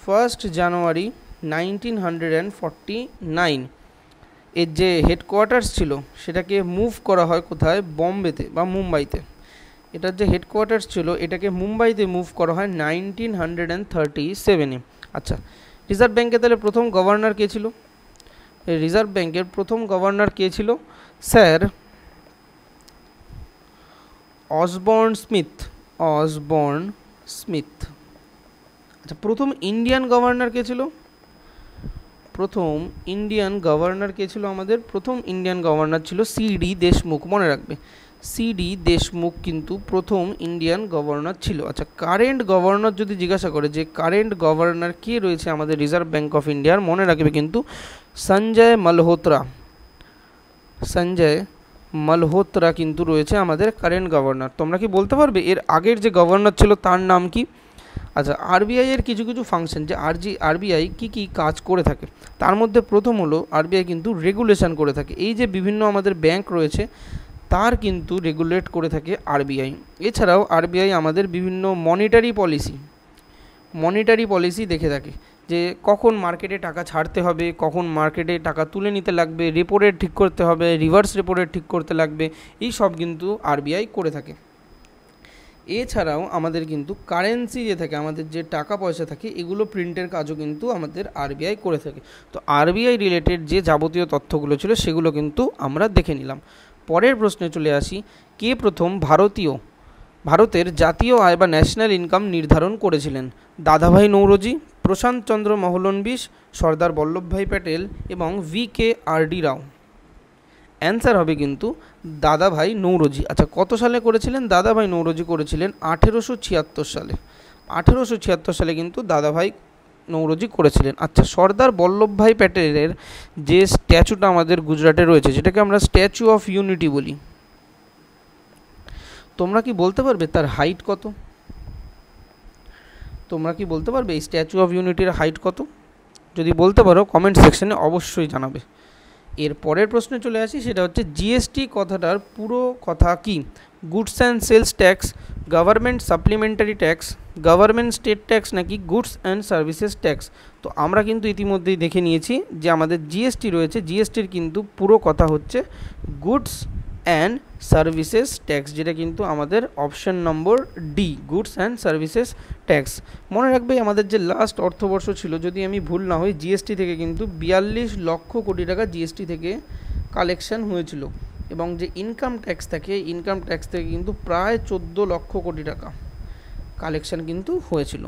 1 জানুয়ারি 1949। এর যে হেডকোয়ার্টার্স ছিল সেটাকে মুভ করা হয় কোথায়? বম্বেতে বা মুম্বাইতে। এটার যে হেডকোয়ার্টার্স ছিল এটাকে মুম্বাইতে মুভ করা হয় 1937-এ। আচ্ছা, রিজার্ভ ব্যাংকে তাহলে প্রথম গভর্নর কে ছিল? রিজার্ভ ব্যাংকের প্রথম গভর্নর কে ছিল? Sir Osborne Smith. আচ্ছা, প্রথম ইন্ডিয়ান গভর্নর কে ছিল? প্রথম ইন্ডিয়ান গভর্নর কে ছিল? আমাদের প্রথম ইন্ডিয়ান গভর্নর ছিল সিডি দেশমুখ। মনে রাখবে সিডি দেশমুখ কিন্তু প্রথম ইন্ডিয়ান গভর্নর ছিল। আচ্ছা, কারেন্ট গভর্নর যদি জিজ্ঞাসা করে যে কারেন্ট গভর্নর কে রয়েছে আমাদের রিজার্ভ ব্যাংক অফ ইন্ডিয়ার, মনে রাখবে কিন্তু সঞ্জয় মালহোত্রা কিন্তু রয়েছে আমাদের কারেন্ট গভর্নর। তোমরা কি বলতে পারবে এর আগের যে গভর্নর ছিল তার নাম কি? আচ্ছা, আরবিআই এর কিছু কিছু ফাংশন, যে আরবিআই কি কাজ করে থাকে তার মধ্যে প্রথম হলো আরবিআই কিন্তু রেগুলেশন করে থাকে। এই যে বিভিন্ন আমাদের ব্যাংক রয়েছে তার কিন্তু রেগুলেট করে থাকে আরবিআই। এছাড়াও আরবিআই আমাদের বিভিন্ন মনিটারি পলিসি দেখে থাকে। যে কখন মার্কেটে টাকা ছাড়তে হবে, কখন মার্কেটে টাকা তুলে নিতে লাগবে, রেপো রেট ঠিক করতে হবে, রিভার্স রেপো রেট ঠিক করতে লাগবে, এই সব কিন্তু আরবিআই করে থাকে। এছাড়াও আমাদের কিন্তু কারেন্সি যে থাকে, আমাদের যে টাকা পয়সা থাকে, এগুলো প্রিন্টের কাজও কিন্তু আমাদের আরবিআই করে থাকে। তো আরবিআই রিলেটেড যে যাবতীয় তথ্যগুলো ছিল সেগুলো কিন্তু আমরা দেখে নিলাম। পরের প্রশ্নে চলে আসি, কে প্রথম ভারতের জাতীয় আয় বা ন্যাশনাল ইনকাম নির্ধারণ করেছিলেন? দাদাভাই নৌরোজি, প্রশান্ত চন্দ্র মহলনবিশ, সর্দার বল্লভভাই প্যাটেল এবং VKRD রাও। অ্যান্সার হবে কিন্তু দাদাভাই নৌরোজি। আচ্ছা, কত সালে করেছিলেন? দাদাভাই নৌরোজি করেছিলেন 1876 সালে। 1876 সালে কিন্তু দাদাভাই নৌরোজি করেছিলেন। আচ্ছা, সর্দার বল্লভভাই প্যাটেলের যে স্ট্যাচুটা আমাদের গুজরাটে রয়েছে, যেটাকে আমরা স্ট্যাচু অফ ইউনিটি বলি, তোমরা কি বলতে পারবে তার হাইট কত? তোমরা কি বলতে পারবে এই স্ট্যাচু অফ ইউনিটির হাইট কত? যদি বলতে পারো কমেন্ট সেকশনে অবশ্যই জানাবে। এর পরের প্রশ্নে চলে আসি, সেটা হচ্ছে জিএসটি কথাটার পুরো কথা কি? Goods and sales tax, government supplementary tax, government state tax নাকি গুডস অ্যান্ড সার্ভিসেস ট্যাক্স? তো আমরা কিন্তু ইতিমধ্যেই দেখে নিয়েছি যে আমাদের জিএসটি রয়েছে, জিএসটির কিন্তু পুরো কথা হচ্ছে গুডস অ্যান্ড সার্ভিসেস ট্যাক্স, যেটা কিন্তু আমাদের option number D, goods and services tax. মনে রাখবে আমাদের যে লাস্ট অর্থবর্ষ ছিল, যদি আমি ভুল না হই, জিএসটি থেকে কিন্তু 42 লক্ষ কোটি টাকা জিএসটি থেকে কালেকশন হয়েছিল, এবং যে ইনকাম ট্যাক্স থাকে, ইনকাম ট্যাক্স থেকে কিন্তু প্রায় 14 লক্ষ কোটি টাকা কালেকশন কিন্তু হয়েছিল।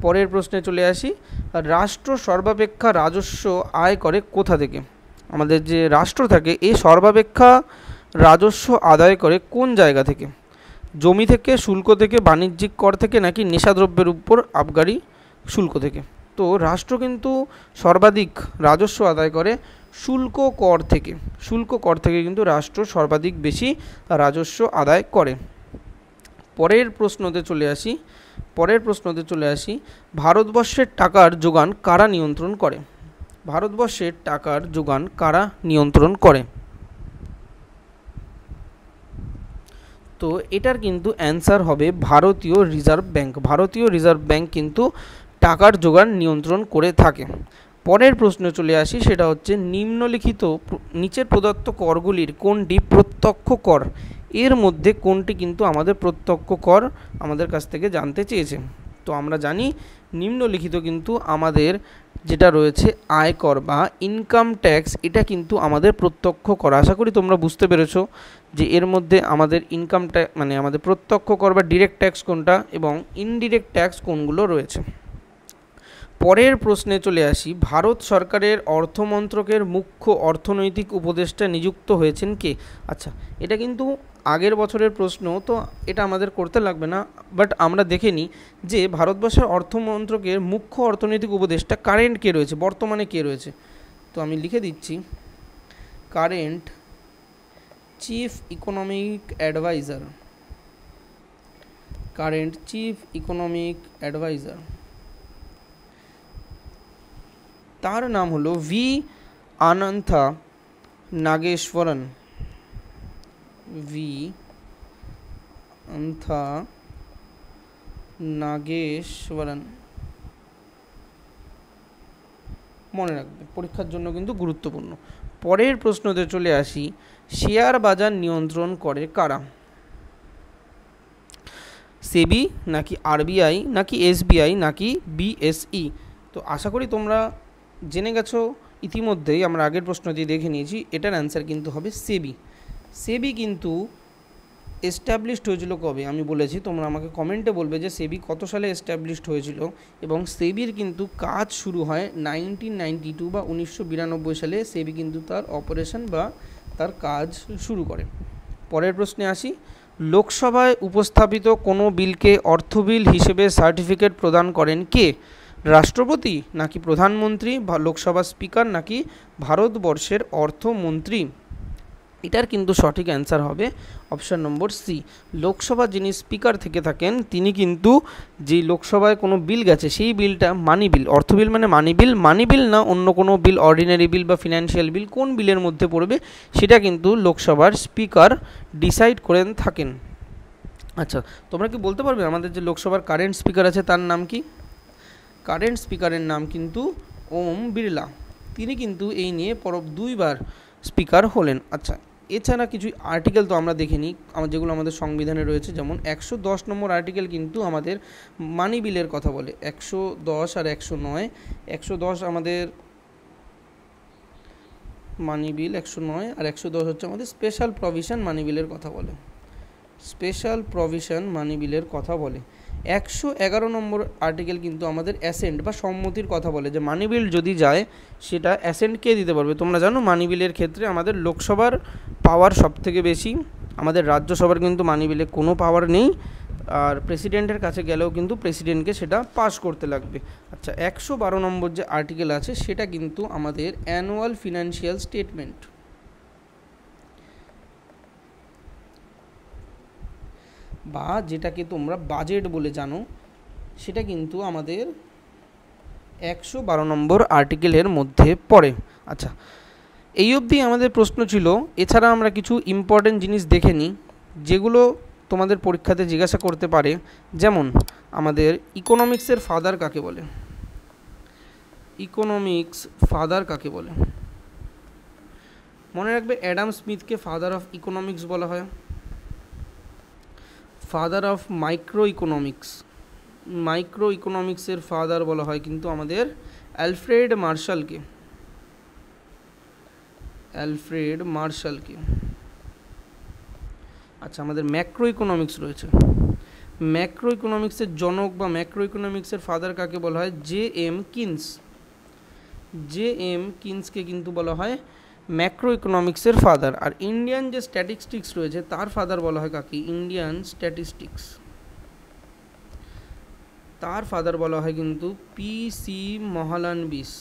পরের প্রশ্নে চলে আসি, রাষ্ট্র সর্বাপেক্ষা রাজস্ব আয় করে কোথা থেকে? আমাদের যে রাষ্ট্র থাকে, এই সর্বাপেক্ষা রাজস্ব আদায় করে কোন জায়গা থেকে? জমি থেকে, শুল্ক থেকে, বাণিজ্যিক কর থেকে নাকি নেশাদ্রব্যের উপর আবগারি শুল্ক থেকে? তো রাষ্ট্র কিন্তু সর্বাধিক রাজস্ব আদায় করে শুল্ক কর থেকে। শুল্ক কর থেকে কিন্তু রাষ্ট্র সর্বাধিক বেশি রাজস্ব আদায় করে। পরের প্রশ্নতে চলে আসি, ভারতবর্ষের টাকার যোগান কারা নিয়ন্ত্রণ করে? ভারতবর্ষের টাকার যোগান কারা নিয়ন্ত্রণ করে? তো এটার কিন্তু অ্যান্সার হবে ভারতীয় রিজার্ভ ব্যাঙ্ক। ভারতীয় রিজার্ভ ব্যাঙ্ক কিন্তু টাকার যোগান নিয়ন্ত্রণ করে থাকে। পরের প্রশ্নে চলে আসি, সেটা হচ্ছে নিম্নলিখিত নিচের প্রদত্ত করগুলির কোনটি প্রত্যক্ষ কর? এর মধ্যে কোনটি কিন্তু আমাদের প্রত্যক্ষ কর আমাদের কাছ থেকে জানতে চেয়েছে। তো আমরা জানি নিম্নলিখিত কিন্তু আমাদের যেটা রয়েছে আয়কর বা ইনকাম ট্যাক্স, এটা কিন্তু আমাদের প্রত্যক্ষ কর। আশা করি তোমরা বুঝতে পেরেছো যে এর মধ্যে আমাদের ইনকাম ট্যাক্স মানে আমাদের প্রত্যক্ষ কর বা ডিরেক্ট ট্যাক্স কোনটা এবং ইনডিরেক্ট ট্যাক্স কোনগুলো রয়েছে। পরের প্রশ্নে চলে আসি, ভারত সরকারের অর্থমন্ত্রকের মুখ্য অর্থনৈতিক উপদেষ্টা নিযুক্ত হয়েছেন কে? আচ্ছা, এটা কিন্তু আগের বছরের প্রশ্ন, তো এটা আমাদের করতে লাগবে না, বাট আমরা দেখে নিই যে ভারতবর্ষের অর্থমন্ত্রকের মুখ্য অর্থনৈতিক উপদেষ্টা কারেন্ট কে রয়েছে, বর্তমানে কে রয়েছে। তো আমি লিখে দিচ্ছি, current chief economic adviser, current chief economic adviser, তার নাম হলো ভি অনন্থা নাগেশ্বরন। ভি অনন্থা নাগেশ্বরন, মনে রাখবে, পরীক্ষার জন্য কিন্তু গুরুত্বপূর্ণ। পরের প্রশ্নতে চলে আসি, শেয়ার বাজার নিয়ন্ত্রণ করে কারা? সেবি নাকি আরবিআই নাকি এসবিআই নাকি বিএসই? তো আশা করি তোমরা জেনে গেছো ইতিমধ্যেই, আমরা আগের প্রশ্ন দিয়ে দেখে নিয়েছি, এটার অ্যান্সার কিন্তু হবে সেবি। সেবি কিন্তু এস্টাবলিশড হয়েছিল কবে আমি বলেছি, তোমরা আমাকে কমেন্টে বলবে যে সেবি কত সালে এস্টাবলিশড হয়েছিল, এবং সেবির কিন্তু কাজ শুরু হয় 1992 বা 1992 সালে সেবি কিন্তু তার অপারেশন বা তার কাজ শুরু করে। পরের প্রশ্নে আসি, লোকসভায় উপস্থাপিত কোনো বিলকে অর্থ বিল হিসেবে সার্টিফিকেট প্রদান করেন কে? রাষ্ট্রপতি নাকি প্রধানমন্ত্রী বা লোকসভার স্পিকার নাকি ভারতবর্ষের অর্থমন্ত্রী? এটার কিন্তু সঠিক অ্যান্সার হবে অপশান নম্বর সি। লোকসভা যিনি স্পিকার থেকে থাকেন, তিনি কিন্তু যেই লোকসভায় কোনো বিল গেছে সেই বিলটা মানি বিল, অর্থ বিল মানে মানি বিল না অন্য কোনো বিল, অর্ডিনারি বিল বা ফিনান্সিয়াল বিল, কোন বিলের মধ্যে পড়বে সেটা কিন্তু লোকসভার স্পিকার ডিসাইড করে থাকেন। আচ্ছা, তোমরা কি বলতে পারবে আমাদের যে লোকসভার কারেন্ট স্পিকার আছে তার নাম কি? কারেন্ট স্পিকারের নাম কিন্তু ওম বিড়লা। তিনি কিন্তু এই নিয়ে 2বার স্পিকার হলেন। আচ্ছা, এছাড়া কিছু আর্টিকেল তো আমরা দেখে নিই যেগুলো আমাদের সংবিধানে রয়েছে। যেমন 110 নম্বর আর্টিকেল কিন্তু আমাদের মানি বিলের কথা বলে। 110 আর 109। 110 আমাদের মানি বিল 109, আর 110 হচ্ছে আমাদের স্পেশাল প্রভিশন মানি বিলের কথা বলে। স্পেশাল প্রভিশন মানি বিলের কথা বলে। 111 নম্বর আর্টিকেল কিন্তু আমাদের অ্যাসেন্ট বা সম্মতির কথা বলে, যে মানি বিল যদি যায় সেটা অ্যাসেন্ট কে দিতে পারবে। তোমরা জানো মানি বিলের ক্ষেত্রে আমাদের লোকসভার পাওয়ার সবথেকে বেশি, আমাদের রাজ্যসভার কিন্তু মানি বিলে কোনো পাওয়ার নেই, আর প্রেসিডেন্টের কাছে গেলেও কিন্তু প্রেসিডেন্টকে সেটা পাস করতে লাগবে। আচ্ছা, 112 নম্বর যে আর্টিকেল আছে সেটা কিন্তু আমাদের অ্যানুয়াল ফিনান্সিয়াল স্টেটমেন্ট, বা যেটাকে তোমরা বাজেট বলে জানো, সেটা কিন্তু আমাদের 112 নম্বর আর্টিকেলের মধ্যে পড়ে। আচ্ছা, এই অবধি আমাদের প্রশ্ন ছিল। এছাড়া আমরা কিছু ইম্পর্টেন্ট জিনিস দেখে নিই যেগুলো তোমাদের পরীক্ষাতে জিজ্ঞাসা করতে পারে। যেমন আমাদের ইকোনমিক্সের ফাদার কাকে বলে? ইকোনমিক্স ফাদার কাকে বলে? মনে রাখবে, অ্যাডাম স্মিথকে ফাদার অফ ইকোনমিক্স বলা হয়। Father of micro economics, micro ইকোনমিক্সের ফাদার বলা হয় কিন্তু আমাদের অ্যালফ্রেড মার্শালকে। অ্যালফ্রেড মার্শালকে। আচ্ছা, আমাদের ম্যাক্রো ইকোনমিক্স রয়েছে। ম্যাক্রো ইকোনমিক্সের জনক বা ম্যাক্রো ইকোনমিক্সের ফাদার কাকে বলা হয়? J M Keynes. J M কিনসকে কিন্তু বলা হয় ম্যাক্রো ইকোনমিক্সের ফাদার। আর ইন্ডিয়ান যে স্ট্যাটিস্টিক্স রয়েছে তার ফাদার বলা হয় কাকে? ইন্ডিয়ান স্ট্যাটিস্টিক্স, তার ফাদার বলা হয় কিন্তু পি.সি. মহালানবিস।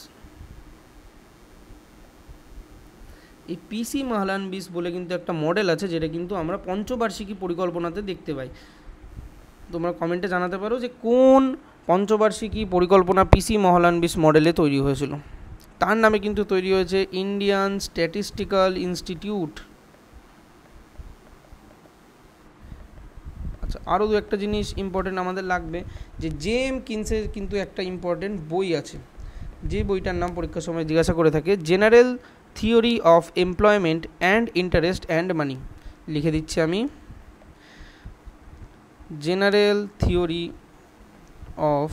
এই পি.সি. মহালানবিস বলে কিন্তু একটা মডেল আছে, যেটা কিন্তু আমরা পঞ্চবার্ষিকী পরিকল্পনাতে দেখতে পাই। তোমরা কমেন্টে জানাতে পারো যে কোন পঞ্চবার্ষিকী পরিকল্পনা পি.সি. মহালানবিস মডেলে তৈরি হয়েছিল। তার নামে কিন্তু তৈরি হয়েছে ইন্ডিয়ান স্ট্যাটিস্টিক্যাল ইনস্টিটিউট। আচ্ছা, আরও দু একটা জিনিস ইম্পর্টেন্ট আমাদের লাগবে, যে জে এম কিনসের কিন্তু একটা ইম্পর্টেন্ট বই আছে, যে বইটার নাম পরীক্ষার সময় জিজ্ঞাসা করে থাকে, general theory of employment and interest and money. লিখে দিচ্ছি আমি, general theory of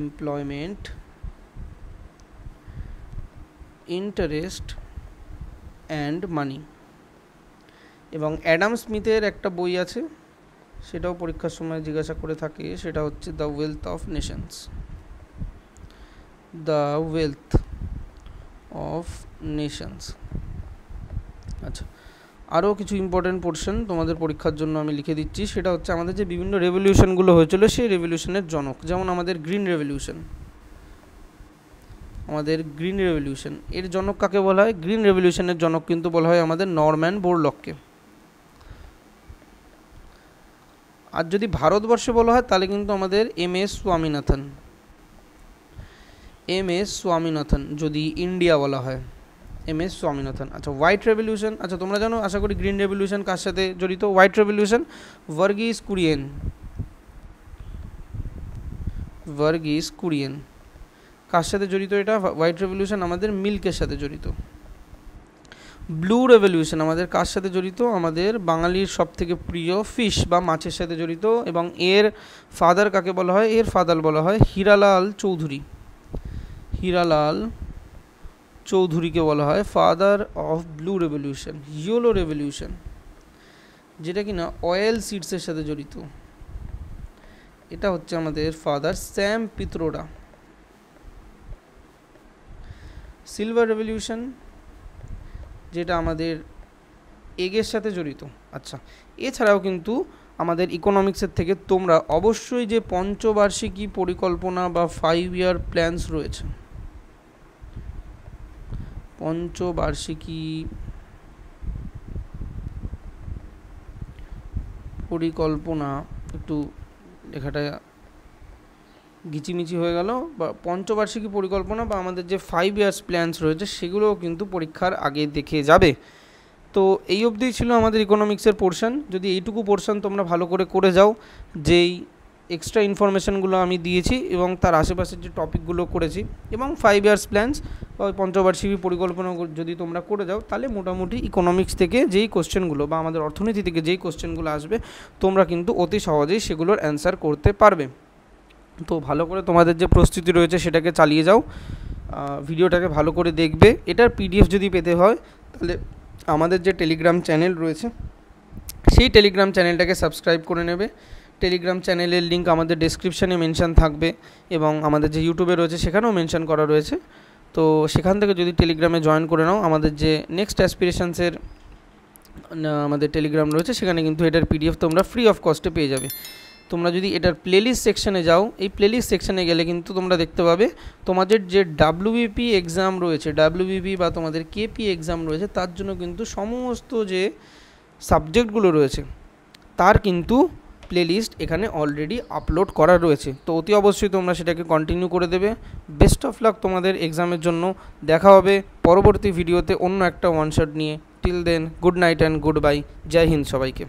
employment, interest and money. এবং অ্যাডাম স্মিথের একটা বই আছে, সেটাও পরীক্ষার সময় জিজ্ঞাসা করে থাকে, সেটা হচ্ছে the wealth of Nations. The wealth of Nations. আচ্ছা, আরও কিছু ইম্পর্টেন্ট পোর্শন তোমাদের পরীক্ষার জন্য আমি লিখে দিচ্ছি, সেটা হচ্ছে আমাদের যে বিভিন্ন রেভলিউশনগুলো হয়েছিল সেই রেভলিউশনের জনক। যেমন আমাদের গ্রিন রেভলিউশন, আমাদের গ্রিন রেভলিউশন এর জনক কাকে বলা হয়? গ্রিন রেভলিউশনের জনক কিন্তু বলা হয় আমাদের নরম্যান বোরলককে। আর যদি ভারতবর্ষে বলা হয় তাহলে কিন্তু আমাদের এম.এস. স্বামীনাথন। এম.এস. স্বামীনাথন। যদি ইন্ডিয়া বলা হয়, এম.এস. স্বামীনাথন। আচ্ছা, হোয়াইট রেভলিউশন। আচ্ছা, তোমরা জানো আশা করি গ্রিন রেভলিউশন কার সাথে জড়িত? White revolution Verghese Kurien. ভার্গিস কুরিয়েন কার সাথে জড়িত? এটা হোয়াইট রেভলিউশন আমাদের মিল্কের সাথে জড়িত। ব্লু রেভলিউশন আমাদের কার সাথে জড়িত? আমাদের বাঙালির সবথেকে প্রিয় ফিশ বা মাছের সাথে জড়িত। এবং এর ফাদার কাকে বলা হয়? এর ফাদার বলা হয় হীরালাল চৌধুরী। হীরালাল চৌধুরীকে বলা হয় father of blue revolution. Yellow revolution, যেটা কিনা অয়েল সিডসের সাথে জড়িত, এটা হচ্ছে আমাদের ফাদার স্যাম পিত্রোডা। সিলভার রেভলিউশন, যেটা আমাদের এগের সাথে জড়িত। আচ্ছা, এছাড়াও কিন্তু আমাদের ইকোনমিক্সের থেকে তোমরা অবশ্যই যে পঞ্চবার্ষিকী পরিকল্পনা বা 5 ইয়ার প্ল্যানস রয়েছে, পঞ্চবার্ষিকী পরিকল্পনা, একটু লেখাটা গিচিমিচি হয়ে গেল, বা পঞ্চবার্ষিকী পরিকল্পনা বা আমাদের যে 5 ইয়ার্স প্ল্যানস রয়েছে সেগুলোও কিন্তু পরীক্ষার আগে দেখে যাবে। তো এই অবধি ছিল আমাদের ইকোনমিক্সের পোর্শন। যদি এইটুকু পোর্শন তোমরা ভালো করে যাও, যেই এক্সট্রা ইনফরমেশানগুলো আমি দিয়েছি এবং তার আশেপাশের যে টপিকগুলো করেছি, এবং 5 ইয়ার্স প্ল্যান্স বা ওই পঞ্চবার্ষিকী পরিকল্পনা যদি তোমরা করে যাও, তাহলে মোটামুটি ইকোনমিক্স থেকে যেই কোশ্চেনগুলো বা আমাদের অর্থনীতি থেকে যেই কোশ্চেনগুলো আসবে তোমরা কিন্তু অতি সহজেই সেগুলোর অ্যান্সার করতে পারবে। তো ভালো করে তোমাদের যে প্রস্তুতি রয়েছে সেটাকে চালিয়ে যাও, ভিডিওটাকে ভালো করে দেখবে। এটার পিডিএফ যদি পেতে হয় তাহলে আমাদের যে টেলিগ্রাম চ্যানেল রয়েছে সেই টেলিগ্রাম চ্যানেলটাকে সাবস্ক্রাইব করে নেবে। টেলিগ্রাম চ্যানেলের লিঙ্ক আমাদের ডেসক্রিপশানে মেনশান থাকবে এবং আমাদের যে ইউটিউবে রয়েছে সেখানেও মেনশান করা রয়েছে। তো সেখান থেকে যদি টেলিগ্রামে জয়েন করে নাও, আমাদের যে নেক্সট অ্যাসপিরেশনসের আমাদের টেলিগ্রাম রয়েছে সেখানে কিন্তু এটার পিডিএফ তোমরা ফ্রি অফ কস্টে পেয়ে যাবে। তোমরা যদি এটার প্লেলিস্ট সেকশানে যাও, এই প্লেলিস্ট সেকশানে গেলে কিন্তু তোমরা দেখতে পাবে তোমাদের যে ডাব্লিউবিপি এক্সাম রয়েছে, ডাব্লিউবিপি বা তোমাদের কেপি এক্সাম রয়েছে, তার জন্য কিন্তু সমস্ত যে সাবজেক্টগুলো রয়েছে তার কিন্তু প্লেলিস্ট এখানে অলরেডি আপলোড করা রয়েছে। তো অতি অবশ্যই তোমরা সেটাকে কন্টিনিউ করে দেবে। বেস্ট অফ লাক তোমাদের এক্সামের জন্য। দেখা হবে পরবর্তী ভিডিওতে অন্য একটা ওয়ান শট নিয়ে। Till then, good night and good bye. জয় হিন্দ সবাইকে।